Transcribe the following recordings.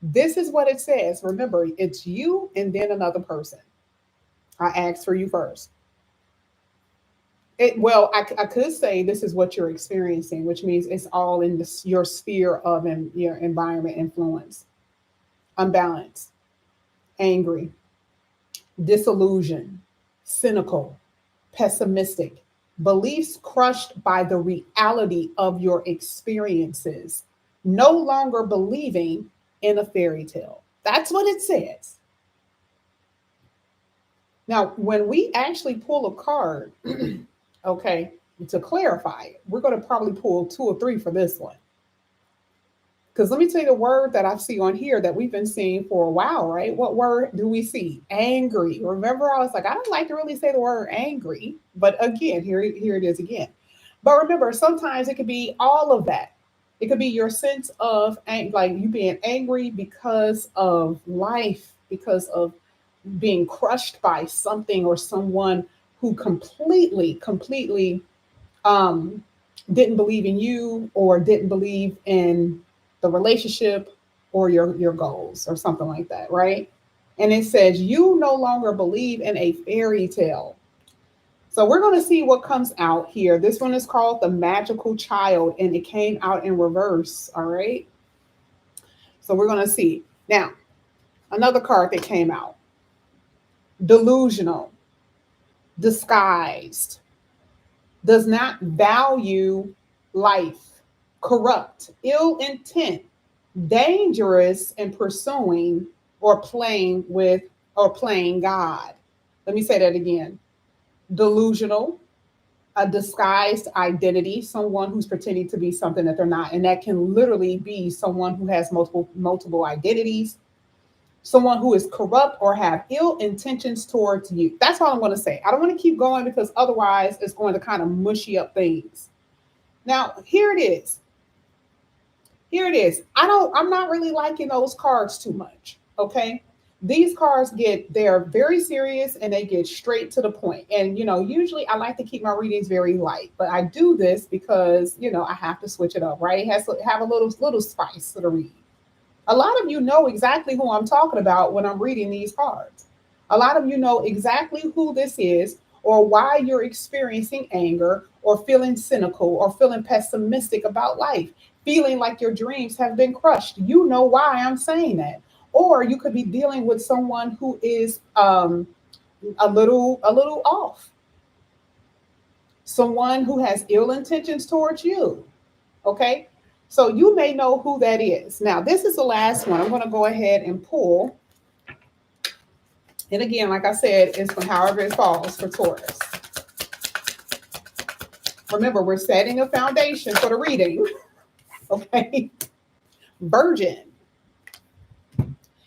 This is what it says. Remember, it's you and then another person. I asked for you first. Well, I could say this is what you're experiencing, which means it's all in your sphere of your environment influence. Unbalanced, angry, disillusioned, cynical, pessimistic, beliefs crushed by the reality of your experiences, no longer believing in a fairy tale. That's what it says. Now, when we actually pull a card, okay, to clarify it, we're going to probably pull two or three for this one. Because let me tell you the word that I see on here that we've been seeing for a while, right? What word do we see? Angry. Remember, I was like, I don't like to really say the word angry, but again, here it is again. But remember, sometimes it could be all of that. It could be your sense of like you being angry because of life, because of being crushed by something or someone who completely um, didn't believe in you or didn't believe in the relationship or your goals or something like that, right? And it says you no longer believe in a fairy tale. So we're going to see what comes out here. This one is called the magical child and it came out in reverse, all right? So we're going to see. Now, another card that came out. Delusional, disguised, does not value life, corrupt, ill intent, dangerous in pursuing or playing with or playing God. Let me say that again. Delusional, a disguised identity, someone who's pretending to be something that they're not. And that can literally be someone who has multiple identities, someone who is corrupt or have ill intentions towards you. That's all I'm going to say. I don't want to keep going because otherwise it's going to kind of mushy up things. Now, here it is. Here it is. I'm not really liking those cards too much. Okay. These cards they're very serious and they get straight to the point. And, usually I like to keep my readings very light, but I do this because, I have to switch it up, right? It has to have a little spice to the read. A lot of you know exactly who I'm talking about when I'm reading these cards. A lot of you know exactly who this is or why you're experiencing anger or feeling cynical or feeling pessimistic about life, feeling like your dreams have been crushed. You know why I'm saying that. Or you could be dealing with someone who is a little off, someone who has ill intentions towards you. Okay. So you may know who that is. Now, this is the last one. I'm going to go ahead and pull. And again, like I said, it's from however it falls for Taurus. Remember, we're setting a foundation for the reading. Okay. Virgin,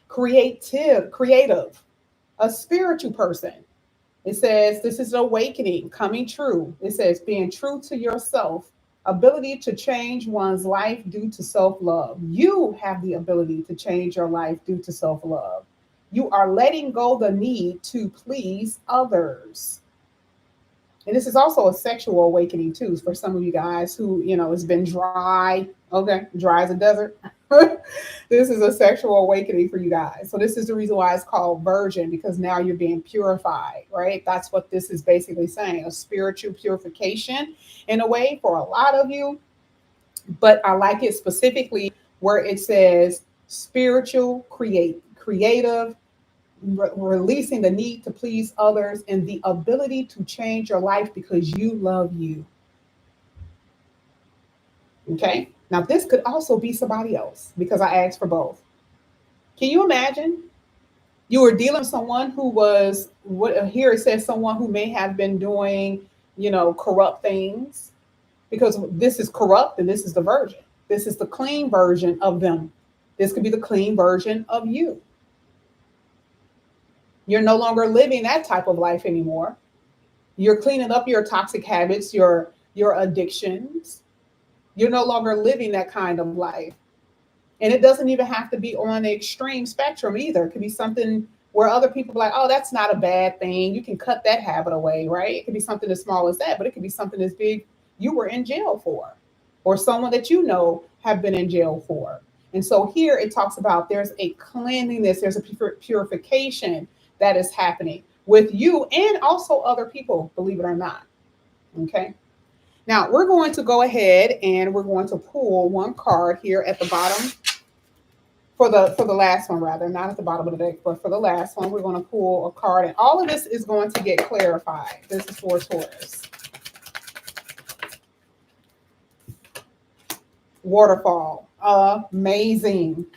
creative, a spiritual person. It says this is an awakening, coming true. It says being true to yourself, ability to change one's life due to self love. You have the ability to change your life due to self love. You are letting go the need to please others. And this is also a sexual awakening too for some of you guys who, it's been dry. Okay, dry as a desert. This is a sexual awakening for you guys. So this is the reason why it's called virgin, because now you're being purified, right? That's what this is basically saying, a spiritual purification in a way for a lot of you. But I like it specifically where it says spiritual, creative, releasing the need to please others and the ability to change your life because you love you. Okay. Now, this could also be somebody else because I asked for both. Can you imagine? You were dealing with someone who was what here it says someone who may have been doing, corrupt things because this is corrupt and this is the virgin. This is the clean version of them. This could be the clean version of you. You're no longer living that type of life anymore. You're cleaning up your toxic habits, your addictions. You're no longer living that kind of life. And it doesn't even have to be on the extreme spectrum either. It could be something where other people are like, oh, that's not a bad thing. You can cut that habit away, right? It could be something as small as that, but it could be something as big you were in jail for, or someone that you know have been in jail for. And so here it talks about there's a cleanliness, there's a purification that is happening with you and also other people, believe it or not. Okay. Now we're going to go ahead and we're going to pull one card here at the bottom for the last one, rather, not at the bottom of the deck, but for the last one, we're going to pull a card, and all of this is going to get clarified. This is for Taurus. Waterfall, amazing.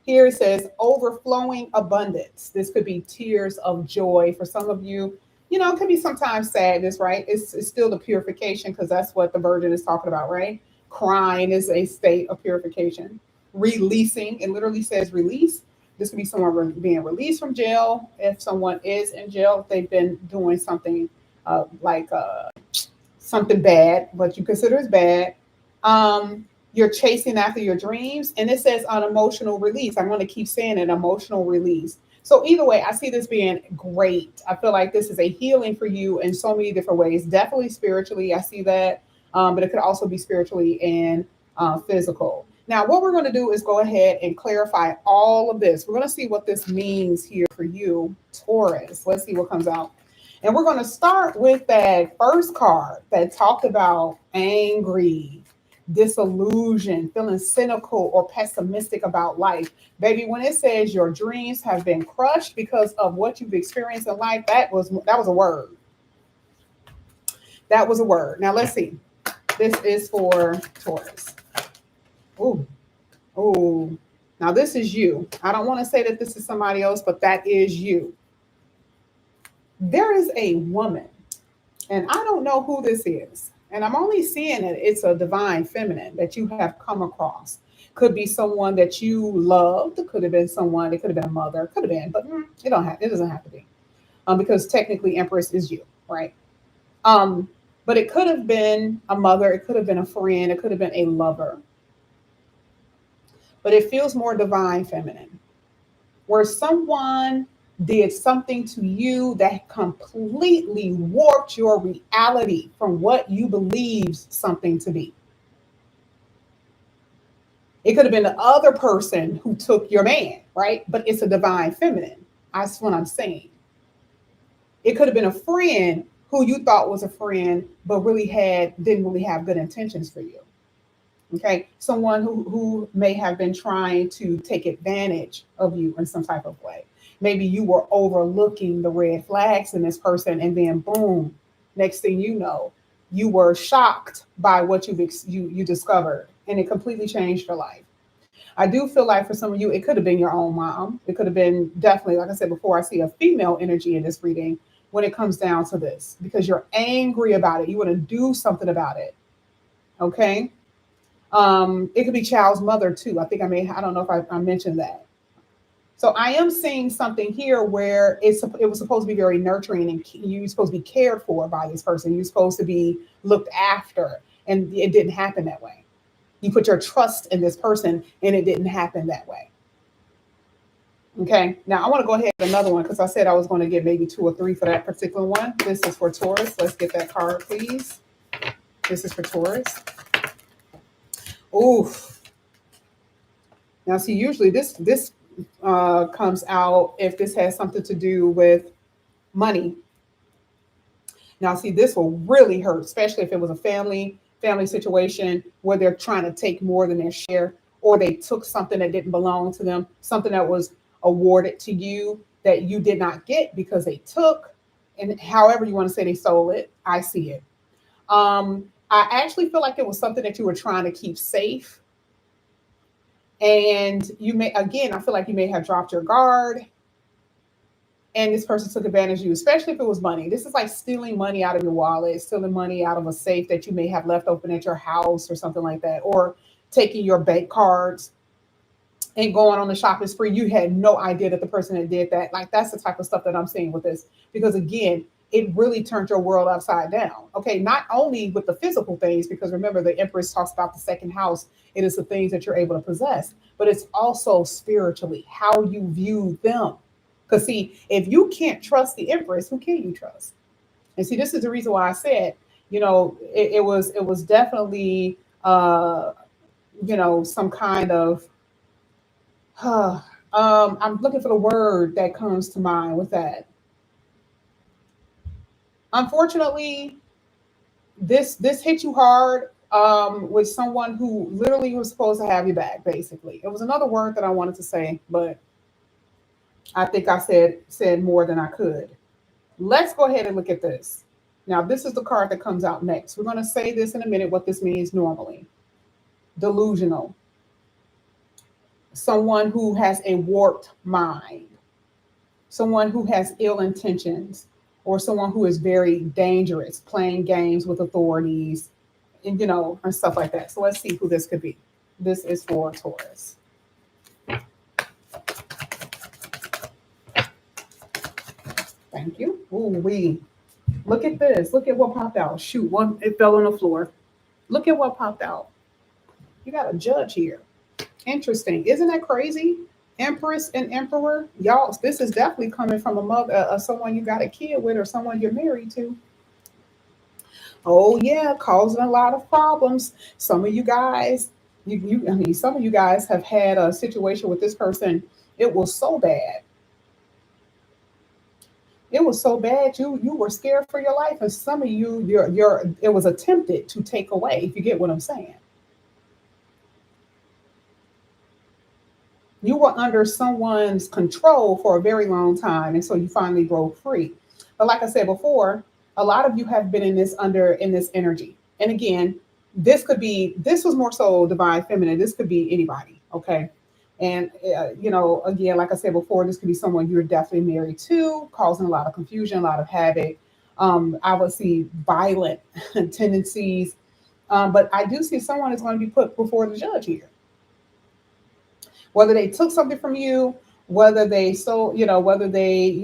Here it says overflowing abundance. This could be tears of joy for some of you. You know, it could be sometimes sadness, right? It's still the purification, because that's what the Virgin is talking about, right? Crying is a state of purification. Releasing, it literally says release. This could be someone being released from jail. If someone is in jail, if they've been doing something like something bad, what you consider as bad. You're chasing after your dreams. And it says an emotional release. I'm going to keep saying it, emotional release. So either way, I see this being great. I feel like this is a healing for you in so many different ways. Definitely spiritually, I see that. But it could also be spiritually and physical. Now, what we're going to do is go ahead and clarify all of this. We're going to see what this means here for you, Taurus. Let's see what comes out. And we're going to start with that first card that talked about angry, disillusion, feeling cynical or pessimistic about life. Baby, when it says your dreams have been crushed because of what you've experienced in life, that was a word. That was a word. Now, let's see. This is for Taurus. Oh, oh. Now this is you. I don't want to say that this is somebody else, but that is you. There is a woman, and I don't know who this is. And I'm only seeing it. It's a divine feminine that you have come across. Could be someone that you loved. Could have been someone. It could have been a mother. Could have been, but it don't have. It doesn't have to be, because technically, Empress is you, right? But it could have been a mother. It could have been a friend. It could have been a lover. But it feels more divine feminine, where someone did something to you that completely warped your reality from what you believed something to be. It could have been the other person who took your man, right? But it's a divine feminine. That's what I'm saying. It could have been a friend who you thought was a friend, but really didn't really have good intentions for you. Okay, someone who may have been trying to take advantage of you in some type of way. Maybe you were overlooking the red flags in this person, and then boom, next thing you know, you were shocked by what you discovered, and it completely changed your life. I do feel like for some of you, it could have been your own mom. It could have been definitely, like I said before, I see a female energy in this reading when it comes down to this, because you're angry about it. You want to do something about it. Okay. It could be child's mother too. I don't know if I mentioned that. So I am seeing something here where it was supposed to be very nurturing, and you're supposed to be cared for by this person. You're supposed to be looked after, and it didn't happen that way. You put your trust in this person, and it didn't happen that way. Okay. Now I want to go ahead with another one, because I said I was going to get maybe 2 or 3 for that particular one. This is for Taurus. Let's get that card, please. This is for Taurus. Oof. Now, see, usually this comes out if this has something to do with money. Now, see, this will really hurt, especially if it was a family situation where they're trying to take more than their share, or they took something that didn't belong to them, something that was awarded to you that you did not get because they took, and however you want to say they stole it, I see it. I actually feel like it was something that you were trying to keep safe. And I feel like you may have dropped your guard, and this person took advantage of you, especially if it was money. This is like stealing money out of your wallet, stealing money out of a safe that you may have left open at your house or something like that, or taking your bank cards and going on the shopping spree. You had no idea that the person that did that. Like, that's the type of stuff that I'm seeing with this, because again, it really turned your world upside down. Okay, not only with the physical things, because remember the Empress talks about the second house. It is the things that you're able to possess, but it's also spiritually how you view them. Because see, if you can't trust the Empress, who can you trust? And see, this is the reason why I said, it was definitely, some kind of I'm looking for the word that comes to mind with that. Unfortunately, this hit you hard with someone who literally was supposed to have you back. Basically, it was another word that I wanted to say, but I think I said more than I could. Let's go ahead and look at this. Now, this is the card that comes out next. We're going to say this in a minute, what this means normally. Delusional. Someone who has a warped mind. Someone who has ill intentions, or someone who is very dangerous, playing games with authorities, and and stuff like that. So let's see who this could be. This is for Taurus. Thank you. Ooh, look at this. Look at what popped out. Shoot, one, it fell on the floor. Look at what popped out. You got a judge here. Interesting. Isn't that crazy? Empress and Emperor. Y'all, this is definitely coming from a mother, someone you got a kid with, or someone you're married to. Oh yeah, causing a lot of problems. Some of you guys, some of you guys have had a situation with this person. It was so bad. It was so bad you were scared for your life, and some of you, your it was attempted to take away. If you get what I'm saying. You were under someone's control for a very long time, and so you finally broke free. But like I said before, a lot of you have been in this energy. And again, this was more so divine feminine. This could be anybody, okay? And again, like I said before, this could be someone you're definitely married to, causing a lot of confusion, a lot of havoc. I would see violent tendencies, but I do see someone is going to be put before the judge here. Whether they took something from you, whether they stole, whether they,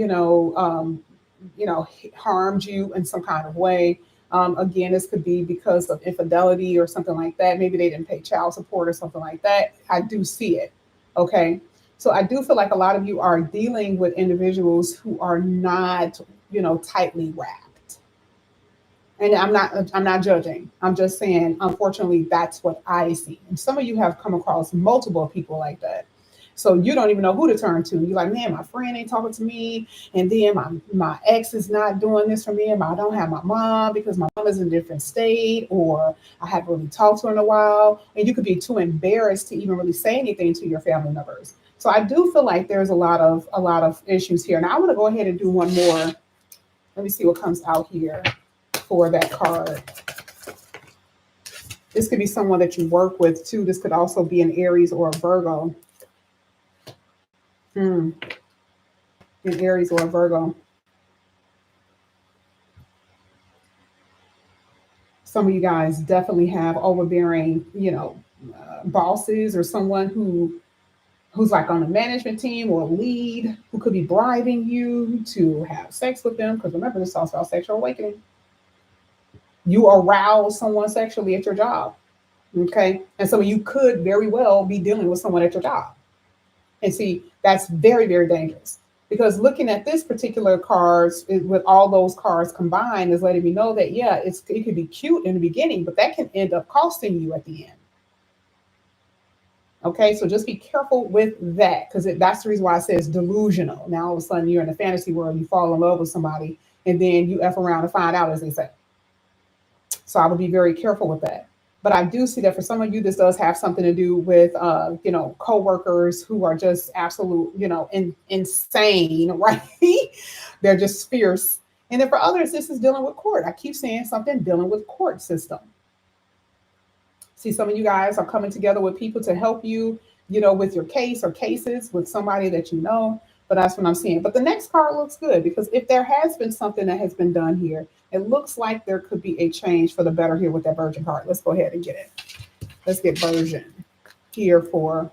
harmed you in some kind of way. Again, this could be because of infidelity or something like that. Maybe they didn't pay child support or something like that. I do see it. Okay. So I do feel like a lot of you are dealing with individuals who are not, tightly wrapped. And I'm not judging. I'm just saying, unfortunately, that's what I see. And some of you have come across multiple people like that. So you don't even know who to turn to. You're like, man, my friend ain't talking to me. And then my ex is not doing this for me. And I don't have my mom because my mom is in a different state, or I haven't really talked to her in a while. And you could be too embarrassed to even really say anything to your family members. So I do feel like there's a lot of issues here. Now I want to go ahead and do one more. Let me see what comes out here for that card. This could be someone that you work with too. This could also be an Aries or a Virgo. In Aries or a Virgo. Some of you guys definitely have overbearing, bosses, or someone who's like on a management team or a lead, who could be bribing you to have sex with them. Because remember, this talks about sexual awakening. You arouse someone sexually at your job. Okay. And so you could very well be dealing with someone at your job. And see, that's very, very dangerous, because looking at this particular cards with all those cards combined is letting me know that, yeah, it could be cute in the beginning, but that can end up costing you at the end. Okay, so just be careful with that, because that's the reason why it says delusional. Now, all of a sudden, you're in the fantasy world, you fall in love with somebody, and then you F around and find out, as they say. So I would be very careful with that. But I do see that for some of you, this does have something to do with, coworkers who are just absolute, insane, right? They're just fierce. And then for others, this is dealing with court. I keep saying something dealing with court system. See, some of you guys are coming together with people to help you, with your case or cases with somebody that you know. But that's what I'm seeing. But the next card looks good, because if there has been something that has been done here, it looks like there could be a change for the better here with that Virgin card. Let's go ahead and get it. Let's get Virgin here for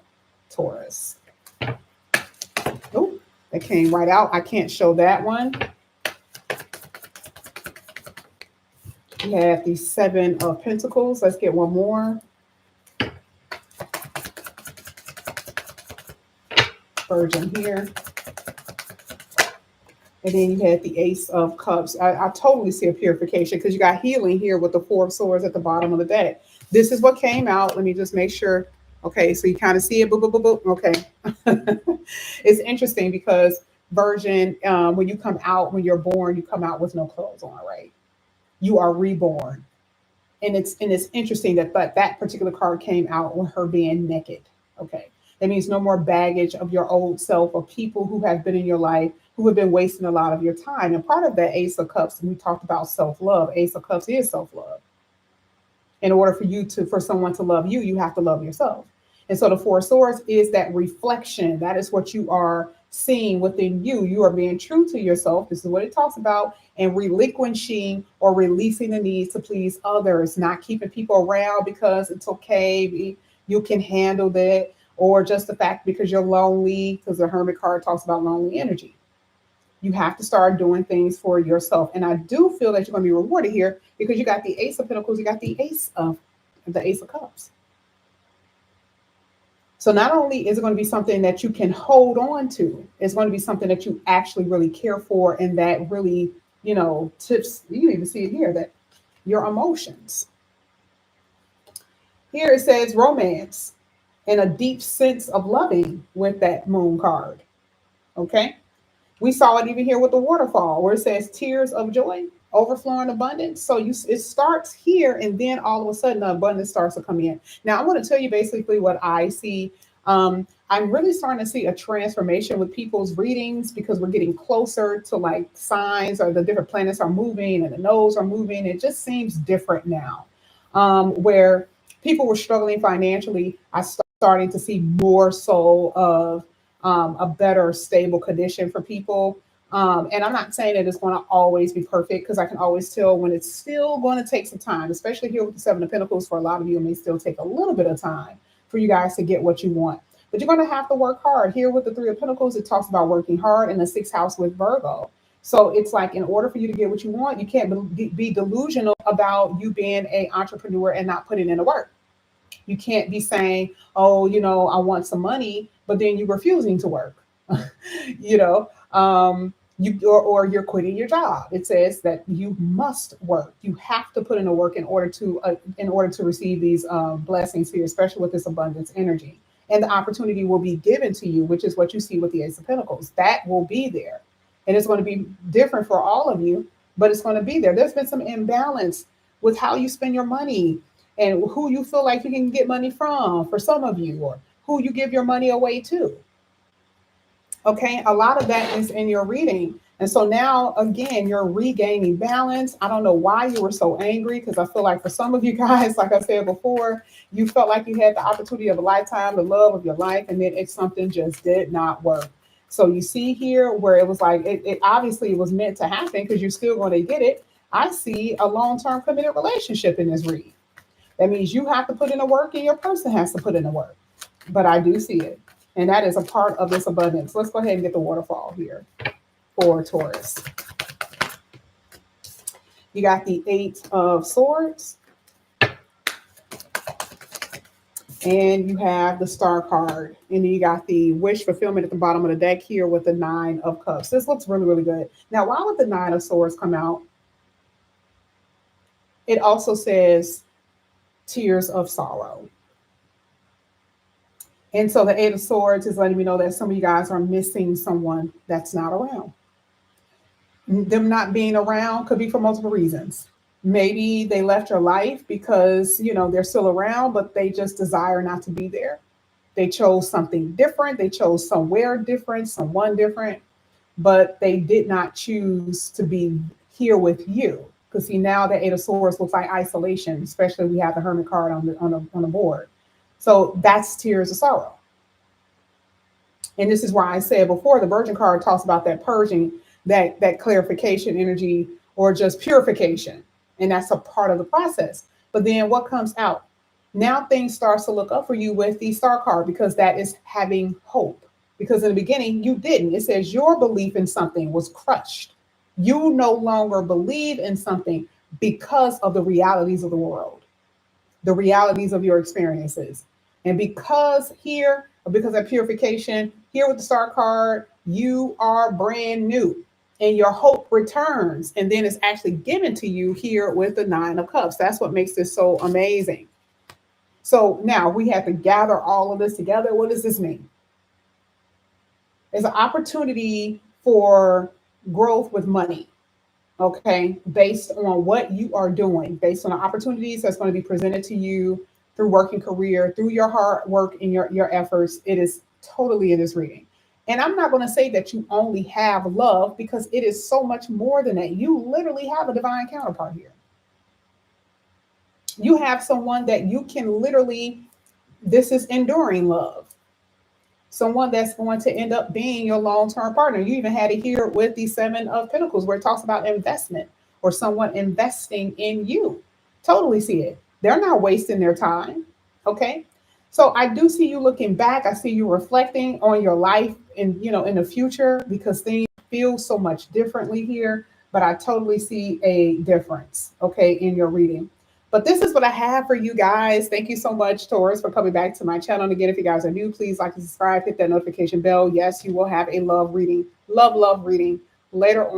Taurus. Oh, that came right out. I can't show that one. We have the Seven of Pentacles. Let's get one more. Virgin here. And then you had the Ace of Cups. I totally see a purification, because you got healing here with the Four of Swords at the bottom of the deck. This is what came out. Let me just make sure. Okay, so you kind of see it. Boop, boop, boop, boop. Okay. It's interesting because Virgin, when you come out, when you're born, you come out with no clothes on, right? You are reborn. And it's interesting that that particular card came out with her being naked. Okay. That means no more baggage of your old self or people who have been in your life who have been wasting a lot of your time. And part of that Ace of Cups, we talked about self-love. Ace of Cups is self-love. In order for someone to love you, you have to love yourself. And so the Four of Swords is that reflection. That is what you are seeing within you. You are being true to yourself. This is what it talks about. And relinquishing or releasing the need to please others, not keeping people around because it's okay, you can handle that, or just the fact because you're lonely, because the Hermit card talks about lonely energy. You have to start doing things for yourself. And I do feel that you're going to be rewarded here because you got the Ace of Pentacles, you got the Ace of Cups. So not only is it going to be something that you can hold on to, it's going to be something that you actually really care for, and that really, tips, you even see it here, that your emotions. Here it says romance and a deep sense of loving with that Moon card. Okay. We saw it even here with the waterfall where it says tears of joy, overflowing abundance. So it starts here, and then all of a sudden the abundance starts to come in. Now I want to tell you basically what I see. I'm really starting to see a transformation with people's readings because we're getting closer to like signs, or the different planets are moving and the nodes are moving. It just seems different now. Where people were struggling financially, I starting to see more so of a better stable condition for people. And I'm not saying that it's going to always be perfect, because I can always tell when it's still going to take some time, especially here with the Seven of Pentacles. For a lot of you, it may still take a little bit of time for you guys to get what you want. But you're going to have to work hard. Here with the Three of Pentacles, it talks about working hard, in the sixth house with Virgo. So it's like, in order for you to get what you want, you can't be delusional about you being an entrepreneur and not putting in the work. You can't be saying, oh, I want some money, but then you're refusing to work. you know, or you're quitting your job. It says that you must work. You have to put in the work in order to receive these blessings here, especially with this abundance energy. And the opportunity will be given to you, which is what you see with the Ace of Pentacles. That will be there, and it's going to be different for all of you, but it's going to be there. There's been some imbalance with how you spend your money and who you feel like you can get money from for some of you, or who you give your money away to. Okay, a lot of that is in your reading. And so now, again, you're regaining balance. I don't know why you were so angry, because I feel like for some of you guys, like I said before, you felt like you had the opportunity of a lifetime, the love of your life, and then something just did not work. So you see here where it was like, it obviously was meant to happen because you're still going to get it. I see a long-term committed relationship in this read. That means you have to put in the work and your person has to put in the work. But I do see it. And that is a part of this abundance. Let's go ahead and get the waterfall here for Taurus. You got the Eight of Swords. And you have the Star card. And then you got the wish fulfillment at the bottom of the deck here with the Nine of Cups. This looks really, really good. Now, why would the Nine of Swords come out? It also says tears of sorrow. And so the Eight of Swords is letting me know that some of you guys are missing someone that's not around. Them not being around could be for multiple reasons. Maybe they left your life because, they're still around, but they just desire not to be there. They chose something different. They chose somewhere different, someone different, but they did not choose to be here with you. Because see, now the Eight of Swords looks like isolation, especially we have the Hermit card on the board. So that's tears of sorrow. And this is why I said before, the Virgin card talks about that purging, that clarification energy, or just purification. And that's a part of the process. But then what comes out? Now things starts to look up for you with the Star card, because that is having hope. Because in the beginning, you didn't. It says your belief in something was crushed. You no longer believe in something because of the realities of the world, the realities of your experiences. And because of purification, here with the Star card, you are brand new and your hope returns. And then it's actually given to you here with the Nine of Cups. That's what makes this so amazing. So now we have to gather all of this together. What does this mean? It's an opportunity for growth with money, okay, based on what you are doing, based on the opportunities that's going to be presented to you through working career, through your hard work and your efforts. It is totally in this reading. And I'm not going to say that you only have love, because it is so much more than that. You literally have a divine counterpart here. You have someone that you can literally, this is enduring love. Someone that's going to end up being your long-term partner. You even had it here with the Seven of Pentacles, where it talks about investment or someone investing in you. Totally see it. They're not wasting their time. Okay. So I do see you looking back. I see you reflecting on your life in, in the future, because things feel so much differently here. But I totally see a difference, okay, in your reading. But this is what I have for you guys. Thank you so much, Taurus, for coming back to my channel. And again, if you guys are new, please like and subscribe, hit that notification bell. Yes, you will have a love reading, love reading later on.